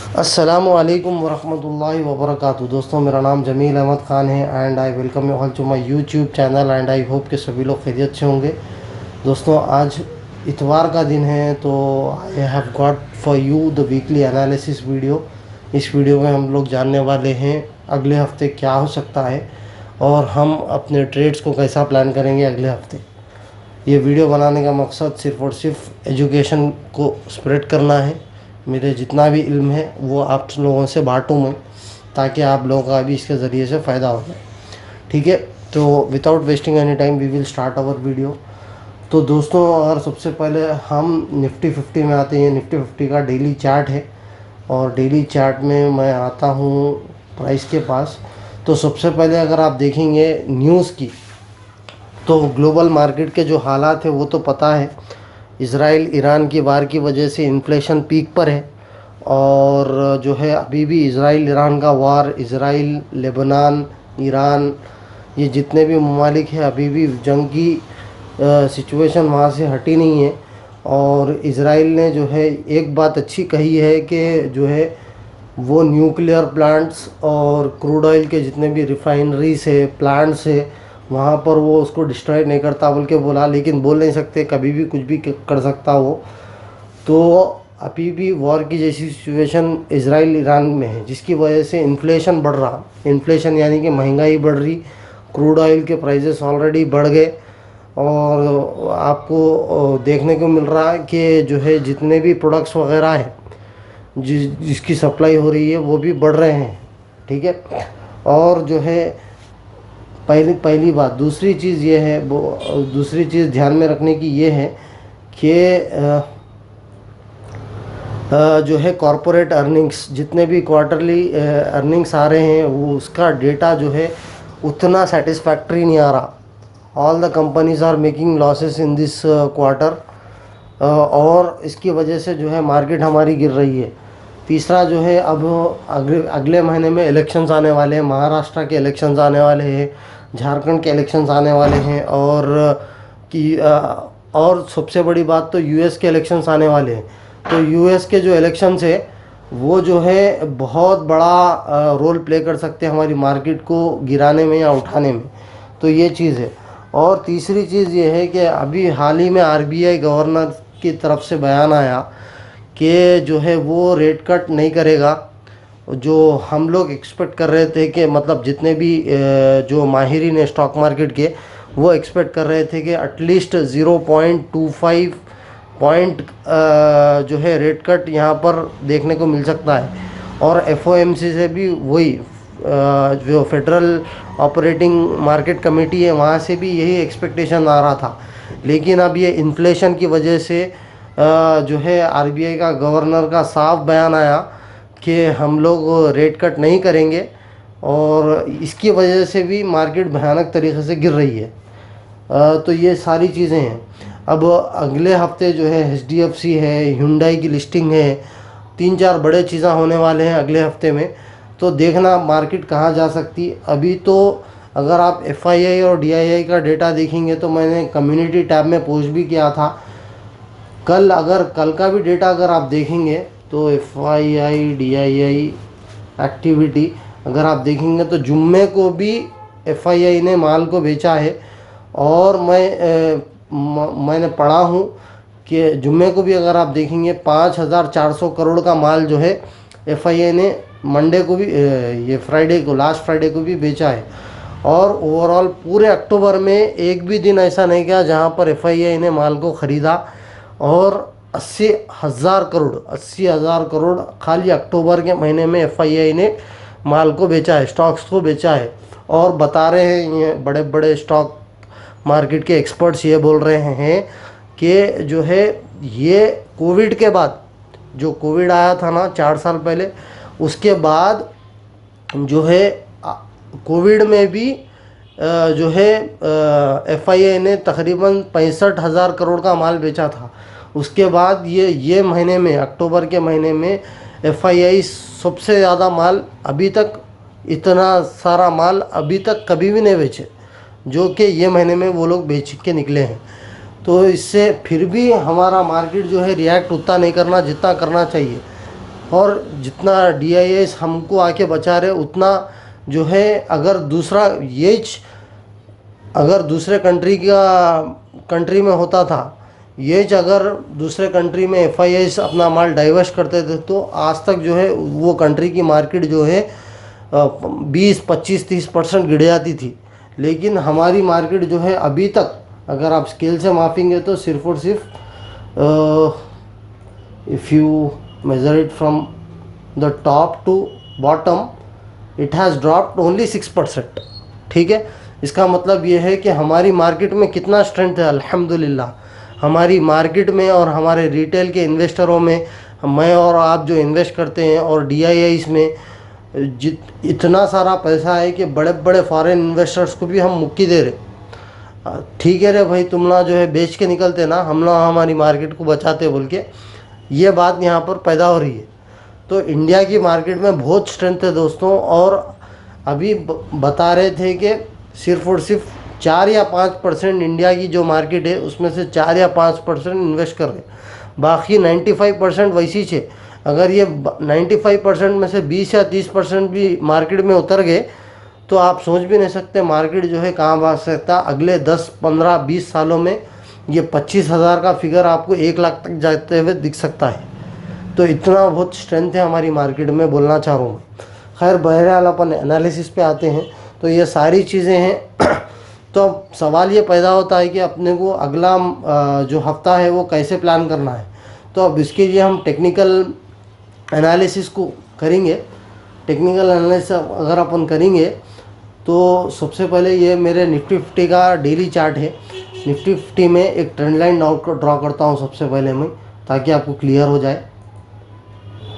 अस्सलामुअलैकुम वरहमतुल्लाहि वबरकातुहू। दोस्तों, मेरा नाम जमील अहमद ख़ान है and I welcome you all to my YouTube channel and I hope कि सभी लोग खैरियत से होंगे। दोस्तों, आज इतवार का दिन है तो I have got for you the weekly analysis video. इस वीडियो में हम लोग जानने वाले हैं अगले हफ्ते क्या हो सकता है और हम अपने ट्रेड्स को कैसा प्लान करेंगे अगले हफ्ते। ये वीडियो बनाने का मकसद सिर्फ़ और सिर्फ एजुकेशन को स्प्रेड करना है। मेरे जितना भी इल्म है वो आप लोगों से बांटूँ मैं, ताकि आप लोगों का भी इसके ज़रिए से फ़ायदा हो जाए। ठीक है, तो without wasting any time we will start our video. तो दोस्तों, अगर सबसे पहले हम निफ्टी 50 में आते हैं। निफ्टी 50 का डेली चार्ट है और डेली चार्ट में मैं आता हूँ प्राइस के पास। तो सबसे पहले अगर आप देखेंगे न्यूज़ की, तो ग्लोबल मार्केट के जो हालात है वो तो पता है। इसराइल ईरान की वार की वजह से इन्फ्लेशन पीक पर है और जो है अभी भी इसराइल ईरान का वार, इसराइल, लेबनान, ईरान, ये जितने भी ममालिक हैं अभी भी जंग की सिचुएशन वहाँ से हटी नहीं है। और इसराइल ने जो है एक बात अच्छी कही है कि जो है वो न्यूक्लियर प्लांट्स और क्रूड ऑयल के जितने भी रिफाइनरीज है, प्लांट्स है, वहाँ पर वो उसको डिस्ट्रॉय नहीं करता बोल के बोला। लेकिन बोल नहीं सकते, कभी भी कुछ भी कर सकता वो। तो अभी भी वॉर की जैसी सिचुएशन इसराइल ईरान में है, जिसकी वजह से इन्फ्लेशन बढ़ रहा। इन्फ्लेशन यानी कि महंगाई बढ़ रही। क्रूड ऑयल के प्राइसेस ऑलरेडी बढ़ गए और आपको देखने को मिल रहा है कि जो है जितने भी प्रोडक्ट्स वगैरह हैं जिसकी सप्लाई हो रही है वो भी बढ़ रहे हैं। ठीक है, और जो है पहली बात। दूसरी चीज़ ये है, वो दूसरी चीज़ ध्यान में रखने की ये है कि जो है कॉरपोरेट अर्निंग्स, जितने भी क्वार्टरली अर्निंग्स आ रहे हैं वो उसका डेटा जो है उतना सेटिस्फैक्ट्री नहीं आ रहा। All the companies are making losses in this quarter और इसकी वजह से जो है मार्केट हमारी गिर रही है। तीसरा जो है, अब अगले महीने में इलेक्शंस आने वाले हैं। महाराष्ट्र के इलेक्शंस आने वाले हैं, झारखंड के इलेक्शंस आने वाले हैं और सबसे बड़ी बात तो यूएस के इलेक्शंस आने वाले हैं। तो यूएस के जो इलेक्शंस है वो जो है बहुत बड़ा रोल प्ले कर सकते हैं हमारी मार्केट को गिराने में या उठाने में। तो ये चीज़ है। और तीसरी चीज़ ये है कि अभी हाल ही में आरबीआई गवर्नर की तरफ से बयान आया कि जो है वो रेट कट नहीं करेगा। जो हम लोग एक्सपेक्ट कर रहे थे कि मतलब जितने भी जो माहिरीन है स्टॉक मार्केट के, वो एक्सपेक्ट कर रहे थे कि एटलीस्ट 0.25 पॉइंट जो है रेट कट यहाँ पर देखने को मिल सकता है। और एफओएमसी से भी वही जो फेडरल ऑपरेटिंग मार्केट कमेटी है वहाँ से भी यही एक्सपेक्टेशन आ रहा था। लेकिन अब ये इन्फ्लेशन की वजह से जो है आरबीआई का गवर्नर का साफ बयान आया कि हम लोग रेट कट नहीं करेंगे और इसकी वजह से भी मार्केट भयानक तरीके से गिर रही है। तो ये सारी चीज़ें हैं। अब अगले हफ्ते जो है एचडीएफसी है, hyundai की लिस्टिंग है, 3-4 बड़े चीज़ें होने वाले हैं अगले हफ्ते में। तो देखना मार्केट कहाँ जा सकती। अभी तो अगर आप एफआईआई और डीआईआई का डेटा देखेंगे तो मैंने कम्युनिटी टैब में पोस्ट भी किया था। कल का भी डेटा अगर आप देखेंगे तो एफआईआई डीआईआई एक्टिविटी अगर आप देखेंगे तो जुम्मे को भी एफआईआई ने माल को बेचा है। और मैंने पढ़ा हूँ कि जुम्मे को भी अगर आप देखेंगे 5,400 करोड़ का माल जो है एफआईआई ने मंडे को भी ये फ्राइडे को, लास्ट फ्राइडे को भी बेचा है। और ओवरऑल पूरे अक्टूबर में एक भी दिन ऐसा नहीं गया जहाँ पर एफआईआई ने माल को ख़रीदा। और 80,000 करोड़ खाली अक्टूबर के महीने में एफआईआई ने माल को बेचा है, स्टॉक्स को बेचा है। और बता रहे हैं ये बड़े बड़े स्टॉक मार्केट के एक्सपर्ट्स ये बोल रहे हैं कि जो है ये कोविड के बाद, जो कोविड आया था ना 4 साल पहले, उसके बाद जो है कोविड में भी जो है एफआईआई ने तकरीबन 65,000 करोड़ का माल बेचा था। उसके बाद ये महीने में, अक्टूबर के महीने में एफआईआई सबसे ज़्यादा माल, अभी तक इतना सारा माल अभी तक कभी भी नहीं बेचे जो कि ये महीने में वो लोग बेच के निकले हैं। तो इससे फिर भी हमारा मार्केट जो है रिएक्ट उतना नहीं करना जितना करना चाहिए। और जितना DIIs हमको आके बचा रहे उतना जो है अगर दूसरा ये अगर दूसरे कंट्री में होता था, ये अगर दूसरे कंट्री में FIIs अपना माल डाइवर्स करते थे तो आज तक जो है वो कंट्री की मार्केट जो है 20, 25, 30% गिर जाती थी। लेकिन हमारी मार्केट जो है अभी तक अगर आप स्केल से मापेंगे तो सिर्फ और सिर्फ if you measure it from the top to bottom it has dropped only 6%। ठीक है, इसका मतलब ये है कि हमारी मार्केट में कितना स्ट्रेंथ है। अल्हम्दुलिल्लाह हमारी मार्केट में और हमारे रिटेल के इन्वेस्टरों में, मैं और आप जो इन्वेस्ट करते हैं और DIIs में इतना सारा पैसा है कि बड़े बड़े फॉरेन इन्वेस्टर्स को भी हम मुक्की दे रहे। ठीक है रे भाई, तुम ना जो है बेच के निकलते ना, हम ना हमारी मार्केट को बचाते बोल के ये बात यहाँ पर पैदा हो रही है। तो इंडिया की मार्केट में बहुत स्ट्रेंथ है दोस्तों। और अभी बता रहे थे कि सिर्फ और सिर्फ 4 या 5% इंडिया की जो मार्केट है उसमें से 4 या 5% इन्वेस्ट कर रहे, बाकी 95% वैसी है। अगर ये 95% में से 20 या 30% भी मार्केट में उतर गए तो आप सोच भी नहीं सकते मार्केट जो है कहाँ भाग सकता। अगले 10, 15, 20 सालों में ये 25,000 का फिगर आपको 1 लाख तक जाते हुए दिख सकता है। तो इतना बहुत स्ट्रेंथ है हमारी मार्केट में, बोलना चाह रहा हूँ। खैर बहरहाल अपन एनालिसिस पे आते हैं। तो ये सारी चीज़ें हैं। तो अब सवाल ये पैदा होता है कि अपने को अगला जो हफ्ता है वो कैसे प्लान करना है। तो अब इसके लिए हम टेक्निकल एनालिसिस को करेंगे। टेक्निकल एनालिसिस अगर अपन करेंगे तो सबसे पहले ये मेरे निफ्टी 50 का डेली चार्ट है। निफ्टी 50 में एक ट्रेंड लाइन ड्रॉ करता हूँ सबसे पहले मैं, ताकि आपको क्लियर हो जाए।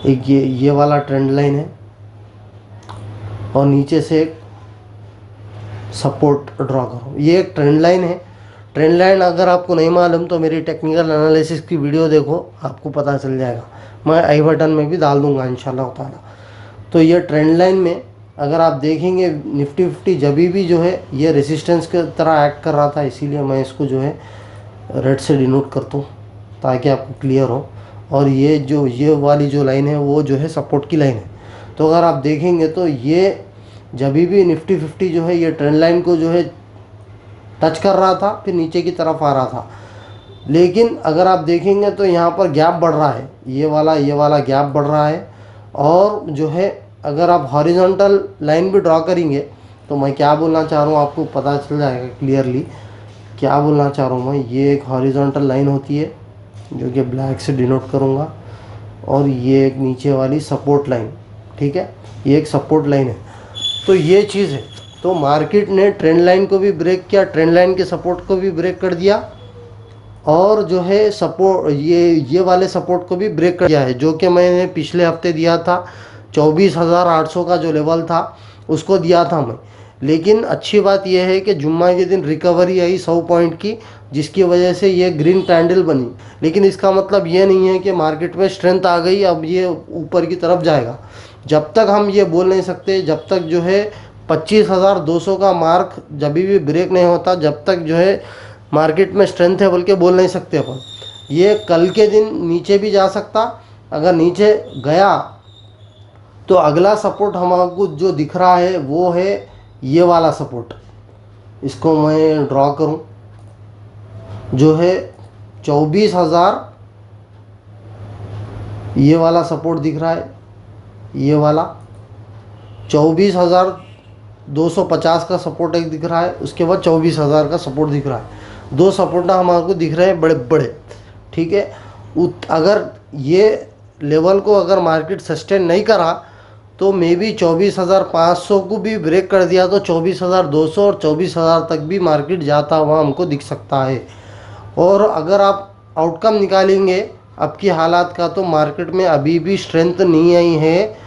एक ये वाला ट्रेंड लाइन है और नीचे से एक सपोर्ट ड्रॉ करो। ये एक ट्रेंड लाइन है। ट्रेंड लाइन अगर आपको नहीं मालूम तो मेरी टेक्निकल एनालिसिस की वीडियो देखो, आपको पता चल जाएगा। मैं आई बटन में भी डाल दूंगा इंशाल्लाह ताला। तो ये ट्रेंड लाइन में अगर आप देखेंगे निफ्टी 50 जब भी जो है ये रेजिस्टेंस की तरह एक्ट कर रहा था, इसीलिए मैं इसको जो है रेड से डिनोट करता हूँ ताकि आपको क्लियर हो। और ये वाली जो लाइन है वो जो है सपोर्ट की लाइन है। तो अगर आप देखेंगे तो ये जब भी निफ्टी 50 जो है ये ट्रेंड लाइन को जो है टच कर रहा था, फिर नीचे की तरफ आ रहा था। लेकिन अगर आप देखेंगे तो यहाँ पर गैप बढ़ रहा है, ये वाला गैप बढ़ रहा है। और जो है अगर आप हॉरिजॉन्टल लाइन भी ड्रॉ करेंगे तो मैं क्या बोलना चाह रहा हूँ आपको पता चल जाएगा क्लियरली क्या बोलना चाह रहा हूँ मैं। ये एक हॉरिजॉन्टल लाइन होती है जो कि ब्लैक से डिनोट करूँगा, और ये एक नीचे वाली सपोर्ट लाइन। ठीक है, ये एक सपोर्ट लाइन है। तो ये चीज़ है। तो मार्केट ने ट्रेंड लाइन को भी ब्रेक किया, ट्रेंड लाइन के सपोर्ट को भी ब्रेक कर दिया, और जो है सपोर्ट ये वाले सपोर्ट को भी ब्रेक कर दिया है, जो कि मैंने पिछले हफ्ते दिया था। 24,800 का जो लेवल था उसको दिया था मैं। लेकिन अच्छी बात यह है कि जुम्मा के दिन रिकवरी आई 100 पॉइंट की, जिसकी वजह से ये ग्रीन कैंडल बनी। लेकिन इसका मतलब ये नहीं है कि मार्केट में स्ट्रेंथ आ गई अब ये ऊपर की तरफ जाएगा। जब तक हम ये बोल नहीं सकते, जब तक जो है 25,200 का मार्क जब भी ब्रेक नहीं होता, जब तक जो है मार्केट में स्ट्रेंथ है बोल के बोल नहीं सकते अपन। ये कल के दिन नीचे भी जा सकता। अगर नीचे गया तो अगला सपोर्ट हमको जो दिख रहा है वो है ये वाला सपोर्ट। इसको मैं ड्रॉ करूं, जो है 24,000, ये वाला सपोर्ट दिख रहा है, ये वाला 24,250 का सपोर्ट एक दिख रहा है, उसके बाद 24,000 का सपोर्ट दिख रहा है। 2 सपोर्ट हमारे दिख रहे हैं बड़े बड़े। ठीक है, अगर ये लेवल को अगर मार्केट सस्टेन नहीं करा तो मे बी 24,500 को भी ब्रेक कर दिया तो 24,200 और 24,000 तक भी मार्केट जाता हुआ हमको दिख सकता है। और अगर आप आउटकम निकालेंगे अब की हालात का तो मार्केट में अभी भी स्ट्रेंथ नहीं आई है।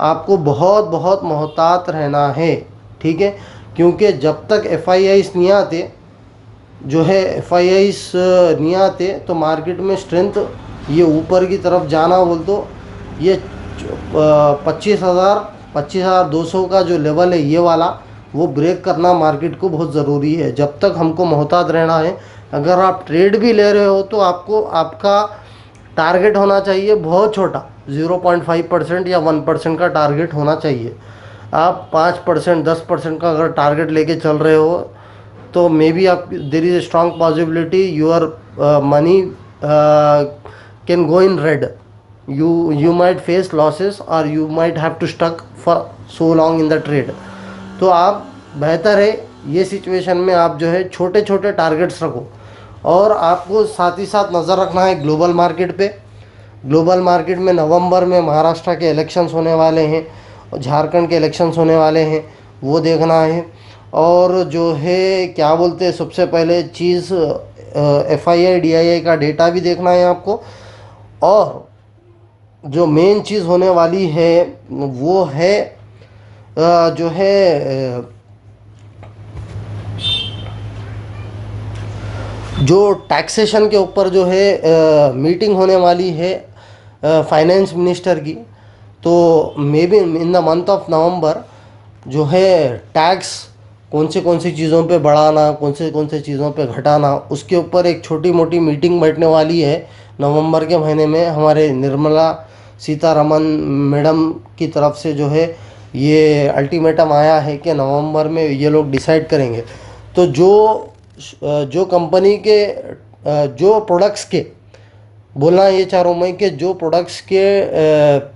आपको बहुत बहुत मोहतात रहना है। ठीक है, क्योंकि जब तक FIIs नहीं आते, जो है FIIs नहीं आते तो मार्केट में स्ट्रेंथ ये ऊपर की तरफ जाना बोल तो ये 25,200 का जो लेवल है ये वाला वो ब्रेक करना मार्केट को बहुत ज़रूरी है। जब तक हमको मोहतात रहना है। अगर आप ट्रेड भी ले रहे हो तो आपको आपका टारगेट होना चाहिए बहुत छोटा, 0.5% या 1% का टारगेट होना चाहिए। आप 5%, 10% का अगर टारगेट लेके चल रहे हो तो मे बी आप, there is a strong possibility your money can go in red. you might face losses or you might have to stuck for so long in the trade। तो आप बेहतर है ये सिचुएशन में आप जो है छोटे छोटे टारगेट्स रखो। और आपको साथ ही साथ नज़र रखना है ग्लोबल मार्केट पे। ग्लोबल मार्केट में नवंबर में महाराष्ट्र के इलेक्शंस होने वाले हैं और झारखंड के इलेक्शंस होने वाले हैं, वो देखना है। और जो है क्या बोलते हैं, सबसे पहले चीज़ FII DII का डेटा भी देखना है आपको। और जो मेन चीज़ होने वाली है वो है जो है जो टैक्सेशन के ऊपर जो है मीटिंग होने वाली है फाइनेंस मिनिस्टर की। तो may be in the month of November जो है टैक्स कौन सी चीज़ों पे बढ़ाना, कौन से चीज़ों पे घटाना, उसके ऊपर एक छोटी मोटी मीटिंग बैठने वाली है नवंबर के महीने में। हमारे निर्मला सीतारमन मैडम की तरफ से जो है ये अल्टीमेटम आया है कि नवंबर में ये लोग डिसाइड करेंगे। तो जो कंपनी के जो प्रोडक्ट्स के, बोलना ये चाह रहा हूँ मैं कि जो प्रोडक्ट्स के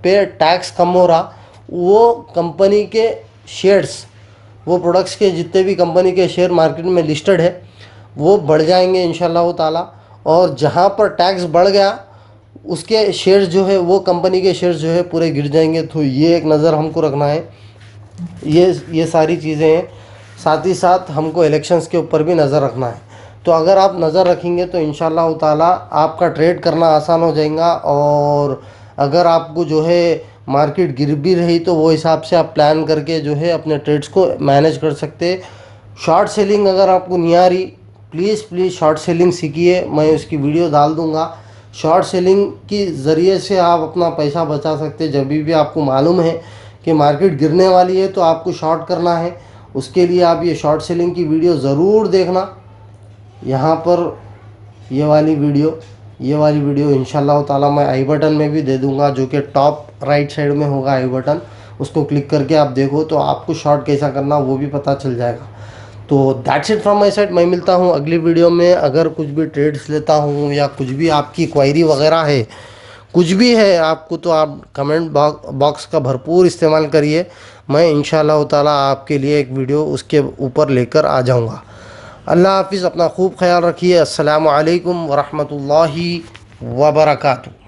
पे टैक्स कम हो रहा, वो कंपनी के शेयर्स, वो प्रोडक्ट्स के जितने भी कंपनी के शेयर मार्केट में लिस्टेड है वो बढ़ जाएंगे इंशाल्लाह ताला। और जहाँ पर टैक्स बढ़ गया उसके शेयर्स जो है, वो कंपनी के शेयर्स जो है पूरे गिर जाएंगे। तो ये एक नज़र हमको रखना है। ये सारी चीज़ें हैं। साथ ही साथ हमको इलेक्शंस के ऊपर भी नज़र रखना है। तो अगर आप नज़र रखेंगे तो इंशाल्लाह ताला आपका ट्रेड करना आसान हो जाएगा। और अगर आपको जो है मार्केट गिर भी रही तो वो हिसाब से आप प्लान करके जो है अपने ट्रेड्स को मैनेज कर सकते। शॉर्ट सेलिंग अगर आपको नहीं आ रही, प्लीज़ शॉर्ट सेलिंग सीखिए, मैं उसकी वीडियो डाल दूँगा। शॉर्ट सेलिंग के ज़रिए से आप अपना पैसा बचा सकते। जब भी आपको मालूम है कि मार्केट गिरने वाली है तो आपको शॉर्ट करना है, उसके लिए आप ये शॉर्ट सेलिंग की वीडियो ज़रूर देखना। यहाँ पर ये वाली वीडियो इंशाल्लाह ताला मैं आई बटन में भी दे दूँगा, जो कि टॉप राइट साइड में होगा आई बटन। उसको क्लिक करके आप देखो तो आपको शॉर्ट कैसा करना वो भी पता चल जाएगा। तो that's it from my side. मैं मिलता हूँ अगली वीडियो में। अगर कुछ भी ट्रेड्स लेता हूँ या कुछ भी आपकी क्वायरी वगैरह है, कुछ भी है आपको, तो आप कमेंट बॉक्स का भरपूर इस्तेमाल करिए। मैं इंशाल्लाह ताला आपके लिए एक वीडियो उसके ऊपर लेकर आ जाऊँगा। अल्लाह हाफिज़, अपना खूब ख्याल रखिए। अस्सलामु अलैकुम वरहमतुल्लाहि वबरकातुहू।